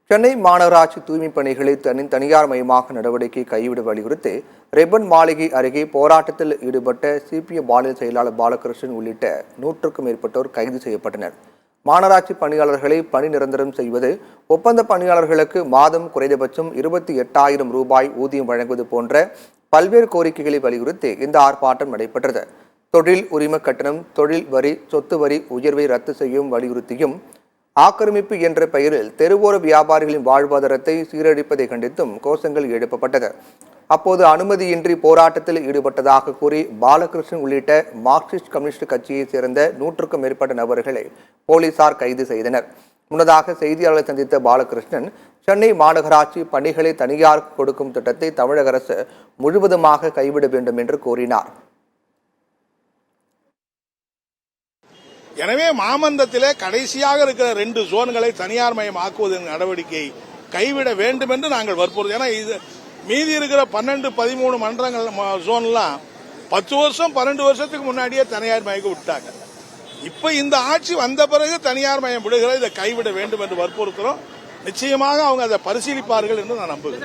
சென்னை மாநகராட்சி தூய்மைப் பணிகளை தனியார் மயமாக நடவடிக்கை கைவிட வலியுறுத்தி ரிப்பன் மாளிகை அருகே போராட்டத்தில் ஈடுபட்ட சிபிஎம் மாநில செயலாளர் பாலகிருஷ்ணன் உள்ளிட்ட 100க்கும் மேற்பட்டோர் கைது செய்யப்பட்டனர். மாநகராட்சி பணியாளர்களை பணி நிரந்தரம் செய்வது, ஒப்பந்த பணியாளர்களுக்கு மாதம் குறைந்தபட்சம் 28,000 ரூபாய் ஊதியம் வழங்குவது போன்ற பல்வேறு கோரிக்கைகளை வலியுறுத்தி இந்த ஆர்ப்பாட்டம் நடைபெற்றது. தொழில் உரிம கட்டணம், தொழில் வரி, சொத்து வரி உயர்வை ரத்து செய்யும் வலியுறுத்தியும், ஆக்கிரமிப்பு என்ற பெயரில் தெருவோர வியாபாரிகளின் வாழ்வாதாரத்தை சீரழிப்பதை கண்டித்தும் கோஷங்கள் எழுப்பப்பட்டது. அப்போது அனுமதியின்றி போராட்டத்தில் ஈடுபட்டதாக கூறி பாலகிருஷ்ணன் உள்ளிட்ட மார்க்சிஸ்ட் கம்யூனிஸ்ட் கட்சியைச் சேர்ந்த 100க்கும் மேற்பட்ட நபர்களை போலீசார் கைது செய்தனர். முன்னதாக செய்தியாளர்களை சந்தித்த பாலகிருஷ்ணன், சென்னை மாநகராட்சி பணிகளை தனியாருக்கு கொடுக்கும் திட்டத்தை தமிழக அரசு முழுவதுமாக கைவிட வேண்டும் என்று கூறினார். எனவே மாமன்றத்திலே கடைசியாக இருக்கிற 2 ஜோன்களை தனியார் மயம் ஆக்குவதன் நடவடிக்கை கைவிட வேண்டும் என்று நாங்கள் வற்புறுத்தோம். ஏன்னா இது மீதி இருக்கிற 12, 13 மன்றங்கள் ஜோன்லாம் 10 வருஷம் 12 வருஷத்துக்கு முன்னாடியே தனியார் மயக்க விட்டாங்க. இப்ப இந்த ஆட்சி வந்த பிறகு தனியார் மயம் விடுகிற இதை கைவிட வேண்டும் என்று வற்புறுத்துறோம். நிச்சயமாக அவங்க அதை பரிசீலிப்பார்கள் என்று நான் நம்புகிறேன்.